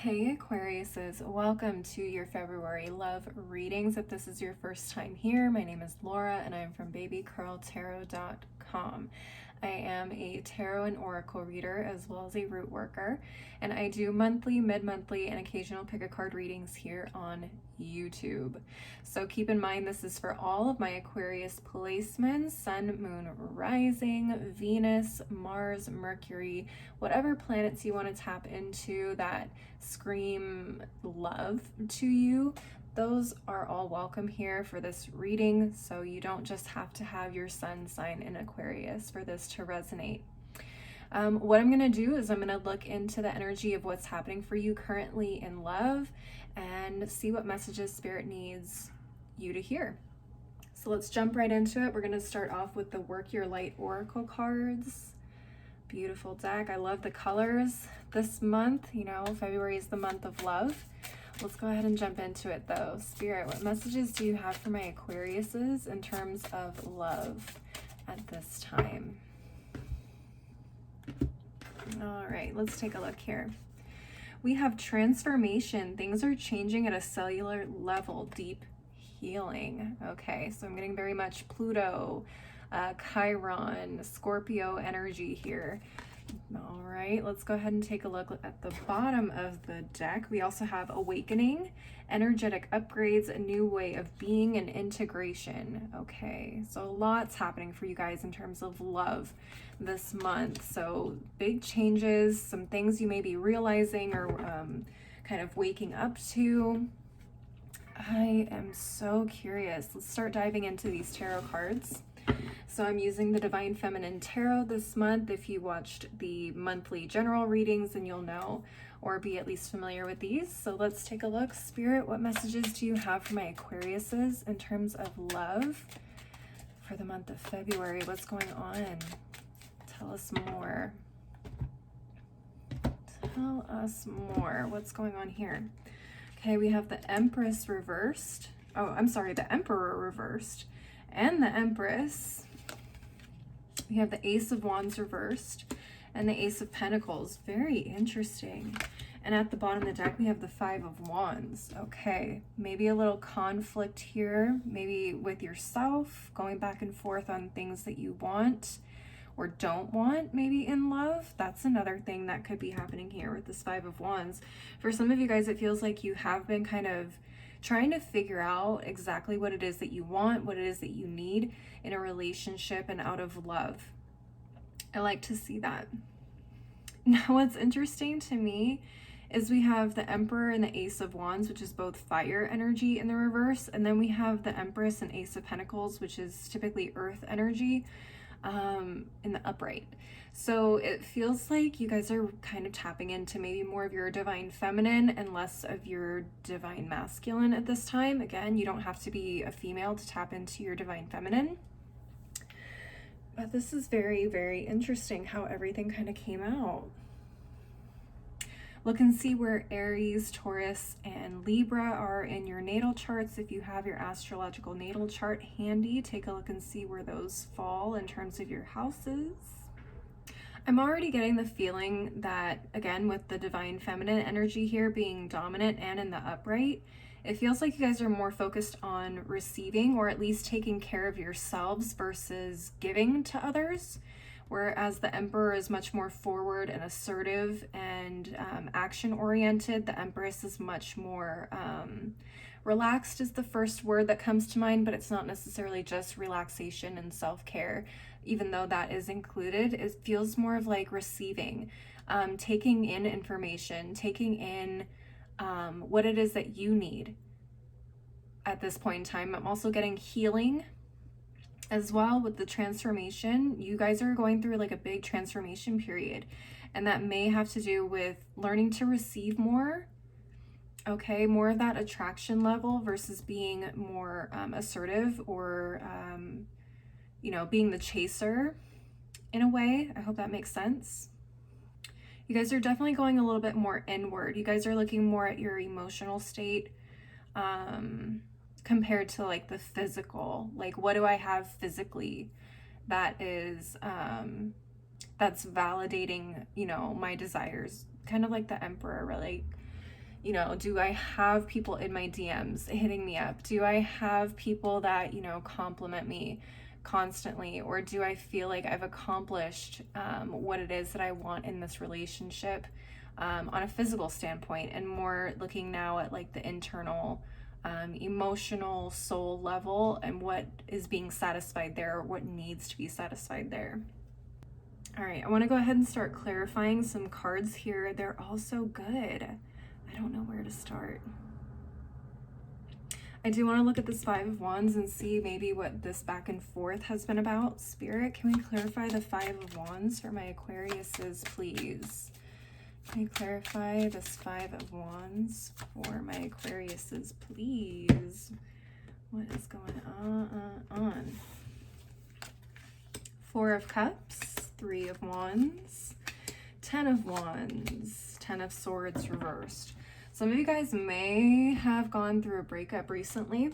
Hey Aquariuses, welcome to your February love readings. If this is your first time here, my name is Laura and I'm from babycurltarot.com. I am a tarot and oracle reader as well as a root worker, and I do monthly, mid-monthly, and occasional pick a card readings here on YouTube. So keep in mind this is for all of my Aquarius placements: Sun, Moon, Rising, Venus, Mars, Mercury, whatever planets you want to tap into that scream love to you. Those are all welcome here for this reading, so you don't just have to have your sun sign in Aquarius for this to resonate. What I'm going to do is I'm going to look into the energy of what's happening for you currently in love and see what messages Spirit needs you to hear. So let's jump right into it. We're going to start off with the Work Your Light Oracle cards. Beautiful deck. I love the colors this month. You know, February is the month of love. Let's go ahead and jump into it though. Spirit, what messages do you have for my Aquariuses in terms of love at this time? All right, let's take a look here. We have transformation. Things are changing at a cellular level. Deep healing. Okay, so I'm getting very much Pluto, Chiron, Scorpio energy here. All right, let's go ahead and take a look at the bottom of the deck. We also have awakening, energetic upgrades, a new way of being, and integration. Okay, so lots happening for you guys in terms of love this month. So big changes, some things you may be realizing or kind of waking up to. I am so curious. Let's start diving into these tarot cards. So I'm using the Divine Feminine Tarot this month. If you watched the monthly general readings, then you'll know or be at least familiar with these. So let's take a look. Spirit, what messages do you have for my Aquariuses in terms of love for the month of February? What's going on? Tell us more. Tell us more. What's going on here? Okay, we have the Empress reversed. Oh, I'm sorry, the Emperor reversed. And the Empress. We have the Ace of Wands reversed and the Ace of Pentacles. Very interesting. And at the bottom of the deck, we have the Five of Wands. Okay, maybe a little conflict here, maybe with yourself, going back and forth on things that you want or don't want, maybe in love. That's another thing that could be happening here with this Five of Wands. For some of you guys, it feels like you have been kind of trying to figure out exactly what it is that you want, what it is that you need in a relationship and out of love. I like to see that. Now, what's interesting to me is we have the Emperor and the Ace of Wands, which is both fire energy in the reverse, and then we have the Empress and Ace of Pentacles, which is typically earth energy, in the upright. So it feels like you guys are kind of tapping into maybe more of your divine feminine and less of your divine masculine at this time. Again, you don't have to be a female to tap into your divine feminine. But this is very, very interesting how everything kind of came out. Look and see where Aries, Taurus, and Libra are in your natal charts. If you have your astrological natal chart handy, take a look and see where those fall in terms of your houses. I'm already getting the feeling that, again, with the divine feminine energy here being dominant and in the upright, it feels like you guys are more focused on receiving or at least taking care of yourselves versus giving to others. Whereas the Emperor is much more forward and assertive and action-oriented. The Empress is much more relaxed is the first word that comes to mind, but it's not necessarily just relaxation and self-care. Even though that is included, it feels more of like receiving, taking in information, taking in what it is that you need at this point in time. I'm also getting healing as well with the transformation. You guys are going through like a big transformation period, and that may have to do with learning to receive more. Okay, more of that attraction level versus being more assertive or you know, being the chaser in a way. I hope that makes sense. You guys are definitely going a little bit more inward. You guys are looking more at your emotional state compared to like the physical. Like, what do I have physically that is that's validating, you know, my desires? Kind of like the Emperor, really. You know, do I have people in my DMs hitting me up? Do I have people that, you know, compliment me constantly? Or do I feel like I've accomplished what it is that I want in this relationship on a physical standpoint, and more looking now at like the internal emotional soul level and what is being satisfied there, what needs to be satisfied there. All right, I want to go ahead and start clarifying some cards here. They're all so good. I don't know where to start. I do want to look at this Five of Wands and see maybe what this back and forth has been about. Spirit, can we clarify the Five of Wands for my Aquariuses, please? Can you clarify this Five of Wands for my Aquariuses, please? What is going on? Four of Cups, Three of Wands, Ten of Wands, Ten of Swords reversed. Some of you guys may have gone through a breakup recently.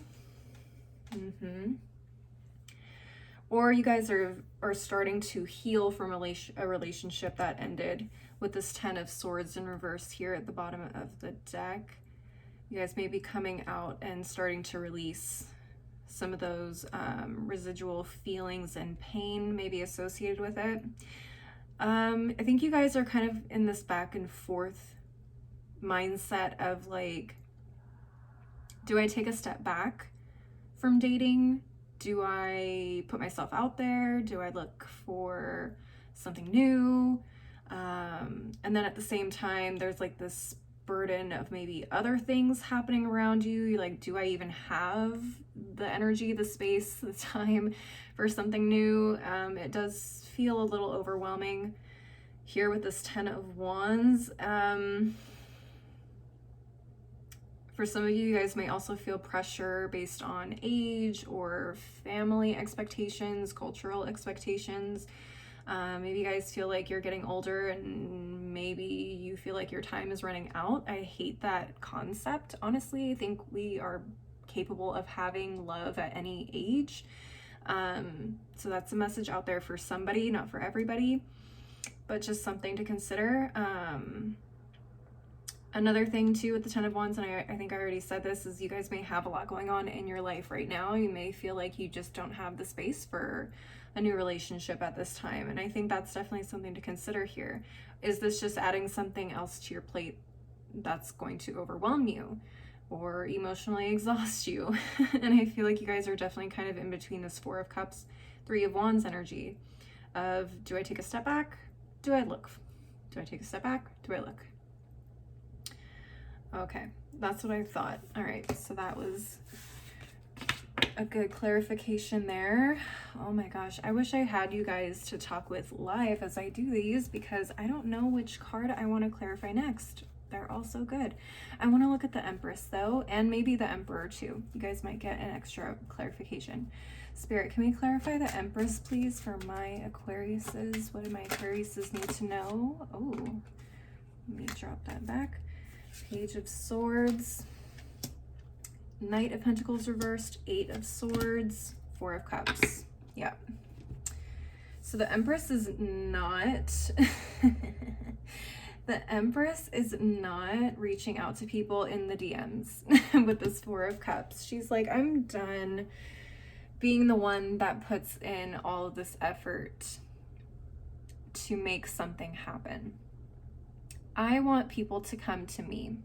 Or you guys are starting to heal from a relationship that ended with this Ten of Swords in reverse here at the bottom of the deck. You guys may be coming out and starting to release some of those residual feelings and pain maybe associated with it. I think you guys are kind of in this back and forth mindset of like, do I take a step back from dating? Do I put myself out there? Do I look for something new? And then at the same time, there's like this burden of maybe other things happening around you. You're like, do I even have the energy, the space, the time for something new? It does feel a little overwhelming here with this Ten of Wands. For some of you, you guys may also feel pressure based on age or family expectations, cultural expectations. Maybe you guys feel like you're getting older and maybe you feel like your time is running out. I hate that concept. Honestly, I think we are capable of having love at any age. So that's a message out there for somebody, not for everybody, but just something to consider. Another thing too with the Ten of Wands, and I think I already said this, is you guys may have a lot going on in your life right now. You may feel like you just don't have the space for a new relationship at this time. And I think that's definitely something to consider here. Is this just adding something else to your plate that's going to overwhelm you or emotionally exhaust you? And I feel like you guys are definitely kind of in between this Four of Cups, Three of Wands energy of, do I take a step back? Do I look? Do I take a step back? Do I look? Okay, that's what I thought. All right, so that was a good clarification there. Oh my gosh, I wish I had you guys to talk with live as I do these, because I don't know which card I want to clarify next. They're all so good. I want to look at the Empress though, and maybe the Emperor too. You guys might get an extra clarification. Spirit, can we clarify the Empress please for my Aquariuses? What do my Aquariuses need to know? Oh, let me drop that back. Page of Swords, Knight of Pentacles reversed, Eight of Swords, Four of Cups. Yeah. So the Empress is not the Empress is not reaching out to people in the DMs with this Four of Cups. She's like, I'm done being the one that puts in all of this effort to make something happen. I want people to come to me.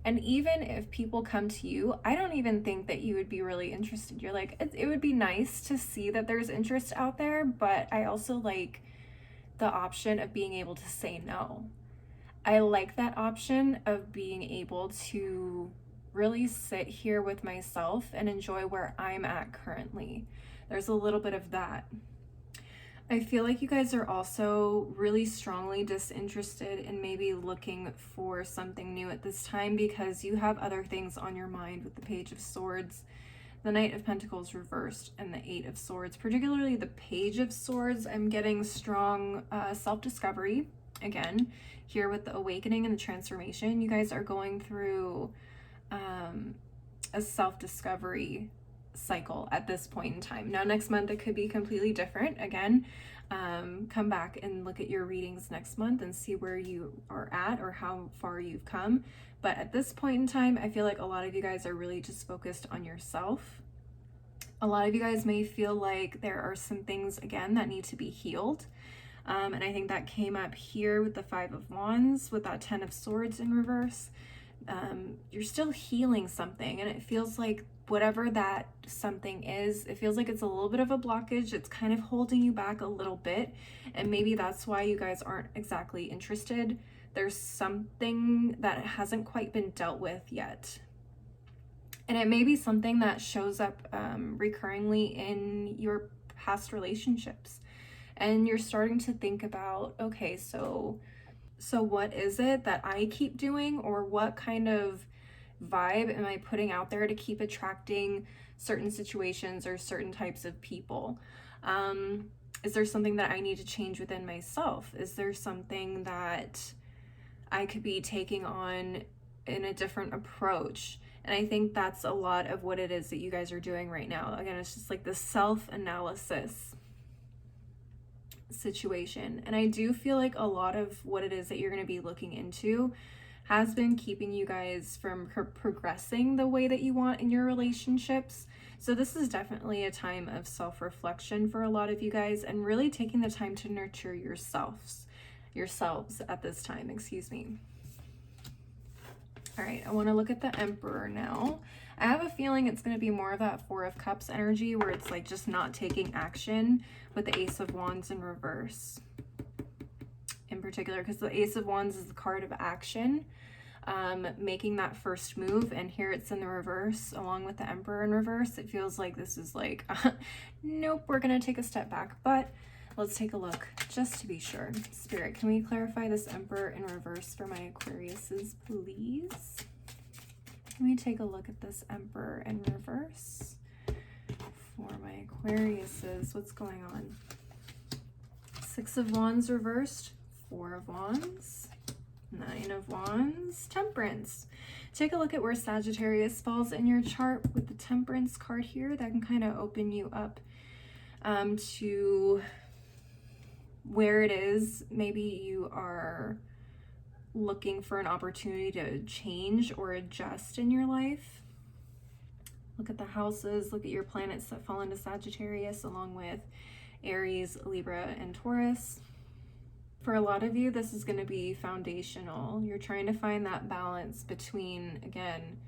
And even if people come to you, I don't even think that you would be really interested. You're like, it would be nice to see that there's interest out there, but I also like the option of being able to say no. I like that option of being able to really sit here with myself and enjoy where I'm at currently. There's a little bit of that. I feel like you guys are also really strongly disinterested in maybe looking for something new at this time, because you have other things on your mind with the Page of Swords, the Knight of Pentacles reversed, and the Eight of Swords. Particularly the Page of Swords, I'm getting strong self-discovery again here with the awakening and the transformation. You guys are going through a self-discovery cycle at this point in time. Now next month it could be completely different. Again, come back and look at your readings next month and see where you are at or how far you've come. But at this point in time, I feel like a lot of you guys are really just focused on yourself. A lot of you guys may feel like there are some things, again, that need to be healed. And I think that came up here with the Five of Wands, with that Ten of Swords in reverse. You're still healing something, and it feels like whatever that something is, it feels like it's a little bit of a blockage. It's kind of holding you back a little bit, and maybe that's why you guys aren't exactly interested. There's something that hasn't quite been dealt with yet. And it may be something that shows up recurringly in your past relationships. And you're starting to think about, okay, so what is it that I keep doing, or what kind of vibe am I putting out there to keep attracting certain situations or certain types of people? Is there something that I need to change within myself? Is there something that I could be taking on in a different approach? And I think that's a lot of what it is that you guys are doing right now. Again, it's just like the self-analysis situation. And I do feel like a lot of what it is that you're going to be looking into has been keeping you guys from progressing the way that you want in your relationships. So this is definitely a time of self-reflection for a lot of you guys, and really taking the time to nurture yourselves at this time, excuse me. All right, I want to look at the Emperor now. I have a feeling it's going to be more of that Four of Cups energy, where it's like just not taking action, with the Ace of Wands in reverse in particular, because the Ace of Wands is the card of action, making that first move, and here it's in the reverse along with the Emperor in reverse. It feels like this is like, nope, we're going to take a step back, but let's take a look just to be sure. Spirit, can we clarify this Emperor in reverse for my Aquariuses, please? Let me take a look at this Emperor in reverse for my Aquariuses. What's going on? Six of Wands reversed, Four of Wands, Nine of Wands, Temperance. Take a look at where Sagittarius falls in your chart with the Temperance card here. That can kind of open you up to where it is. Maybe you are looking for an opportunity to change or adjust in your life. Look at the houses, look at your planets that fall into Sagittarius, along with Aries, Libra, and Taurus. For a lot of you, this is going to be foundational. You're trying to find that balance between, again,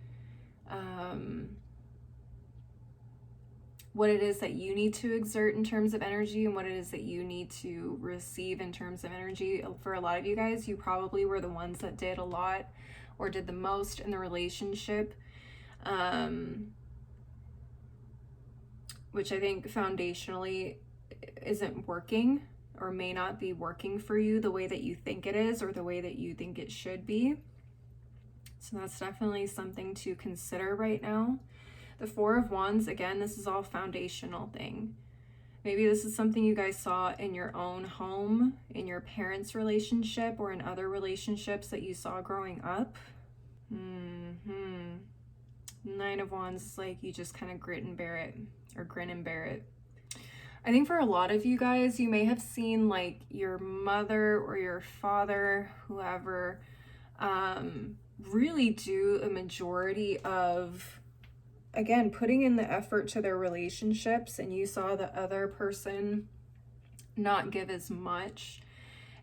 what it is that you need to exert in terms of energy and what it is that you need to receive in terms of energy. For a lot of you guys, you probably were the ones that did a lot or did the most in the relationship, which I think foundationally isn't working, or may not be working for you the way that you think it is, or the way that you think it should be. So that's definitely something to consider right now. The Four of Wands, again, this is all foundational thing. Maybe this is something you guys saw in your own home, in your parents' relationship, or in other relationships that you saw growing up. Nine of Wands is like you just kind of grin and bear it. I think for a lot of you guys, you may have seen like your mother or your father, whoever, really do a majority of, again, putting in the effort to their relationships, and you saw the other person not give as much,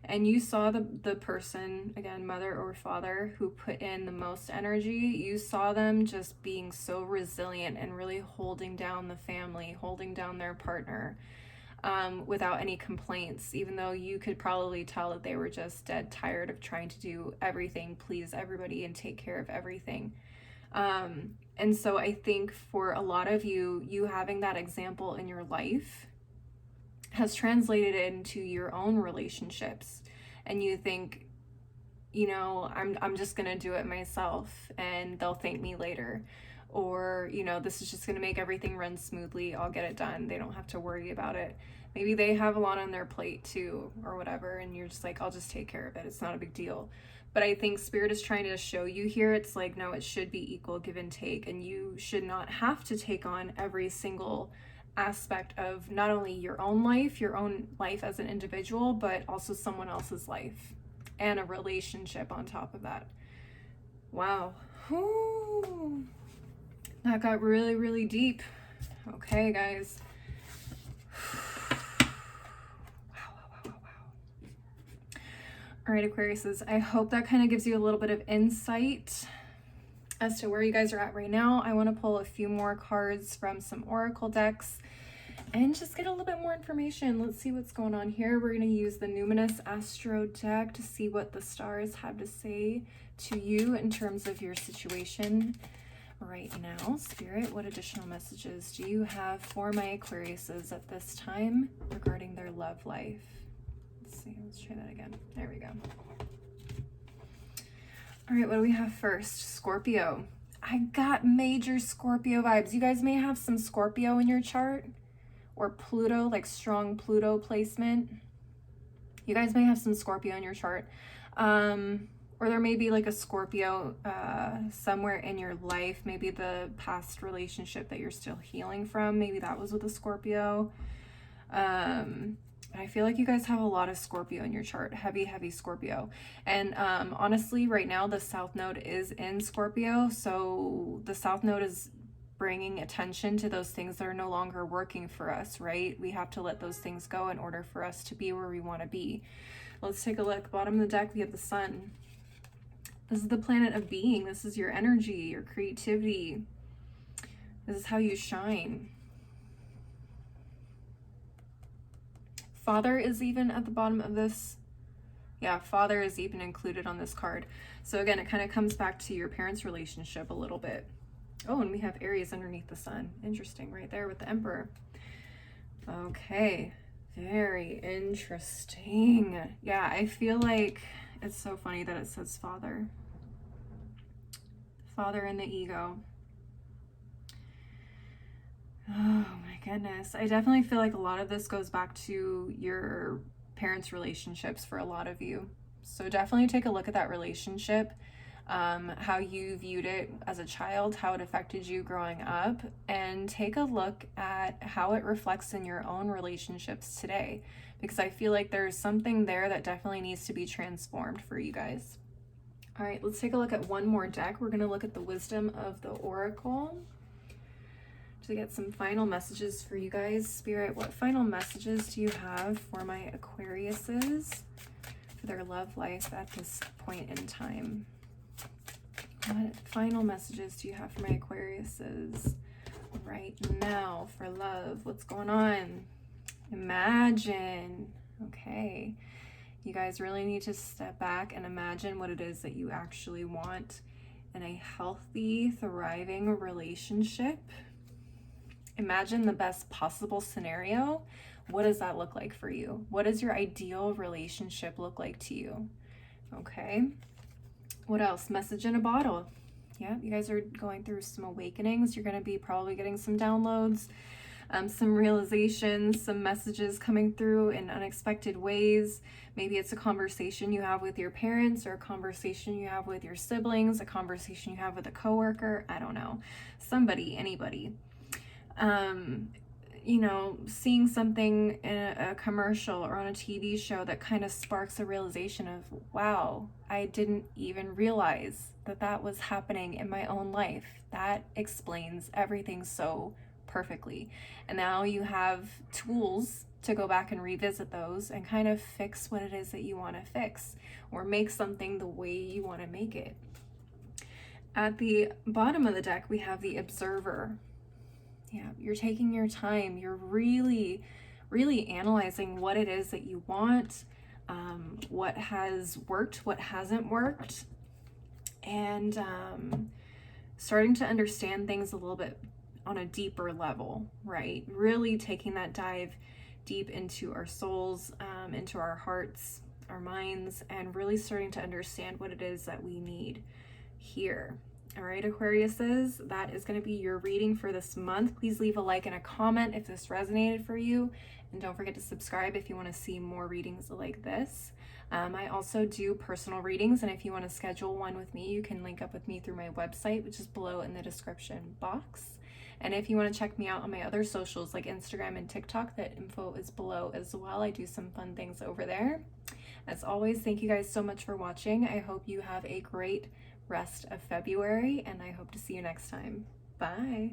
and you saw the person, again, mother or father, who put in the most energy. You saw them just being so resilient and really holding down the family, holding down their partner, without any complaints, even though you could probably tell that they were just dead tired of trying to do everything, please everybody, and take care of everything. And so I think for a lot of you, you having that example in your life has translated into your own relationships. And you think, you know, I'm just going to do it myself and they'll thank me later. Or, you know, this is just going to make everything run smoothly. I'll get it done. They don't have to worry about it. Maybe they have a lot on their plate too, or whatever. And you're just like, I'll just take care of it. It's not a big deal. But I think Spirit is trying to show you here, it's like, no, it should be equal give and take. And you should not have to take on every single aspect of not only your own life as an individual, but also someone else's life and a relationship on top of that. Wow. Whew. That got really, really deep. Okay, guys. Wow. All right, Aquariuses, I hope that kind of gives you a little bit of insight as to where you guys are at right now. I want to pull a few more cards from some oracle decks and just get a little bit more information. Let's see what's going on here. We're going to use the Numinous Astro deck to see what the stars have to say to you in terms of your situation right now. Spirit, what additional messages do you have for my Aquariuses at this time regarding their love life? Let's see, let's try that again. There we go. All right, what do we have first? Scorpio. I got major Scorpio vibes. You guys may have some Scorpio in your chart, or Pluto, like strong Pluto placement. You guys may have some Scorpio in your chart. Or there may be like a Scorpio somewhere in your life. Maybe the past relationship that you're still healing from, maybe that was with a Scorpio. I feel like you guys have a lot of Scorpio in your chart, heavy Scorpio. And honestly, right now the South Node is in Scorpio, so the South Node is bringing attention to those things that are no longer working for us, right? We have to let those things go in order for us to be where we want to be. Let's take a look. Bottom of the deck, we have the Sun. This is the planet of being. This is your energy, your creativity. This is how you shine. Father is even at the bottom of this. Yeah, Father is even included on this card. So again, it kind of comes back to your parents' relationship a little bit. Oh, and we have Aries underneath the Sun. Interesting, right there with the Emperor. Okay, very interesting. Yeah, I feel like it's so funny that it says Father. Father and the ego. Oh my goodness. I definitely feel like a lot of this goes back to your parents' relationships for a lot of you. So definitely take a look at that relationship, how you viewed it as a child, how it affected you growing up, and take a look at how it reflects in your own relationships today. Because I feel like there's something there that definitely needs to be transformed for you guys. All right, let's take a look at one more deck. We're going to look at the Wisdom of the Oracle to get some final messages for you guys. Spirit, what final messages do you have for my Aquariuses for their love life at this point in time? What final messages do you have for my Aquariuses right now for love? What's going on? Imagine. Okay. You guys really need to step back and imagine what it is that you actually want in a healthy, thriving relationship. Imagine the best possible scenario. What does that look like for you? What does your ideal relationship look like to you? Okay. What else? Message in a bottle. Yeah, you guys are going through some awakenings. You're going to be probably getting some downloads, some realizations, some messages coming through in unexpected ways. Maybe it's a conversation you have with your parents, or a conversation you have with your siblings, a conversation you have with a coworker. I don't know. Somebody, anybody. You know, seeing something in a commercial or on a TV show that kind of sparks a realization of, wow, I didn't even realize that that was happening in my own life. That explains everything so perfectly. And now you have tools to go back and revisit those and kind of fix what it is that you want to fix, or make something the way you want to make it. At the bottom of the deck, we have the Observer. Yeah, you're taking your time. You're really, really analyzing what it is that you want, what has worked, what hasn't worked, and starting to understand things a little bit on a deeper level, right? Really taking that dive deep into our souls, into our hearts, our minds, and really starting to understand what it is that we need here. All right, Aquariuses, that is going to be your reading for this month. Please leave a like and a comment if this resonated for you. And don't forget to subscribe if you want to see more readings like this. I also do personal readings, and if you want to schedule one with me, you can link up with me through my website, which is below in the description box. And if you want to check me out on my other socials like Instagram and TikTok, that info is below as well. I do some fun things over there. As always, thank you guys so much for watching. I hope you have a great rest of February, and I hope to see you next time. Bye.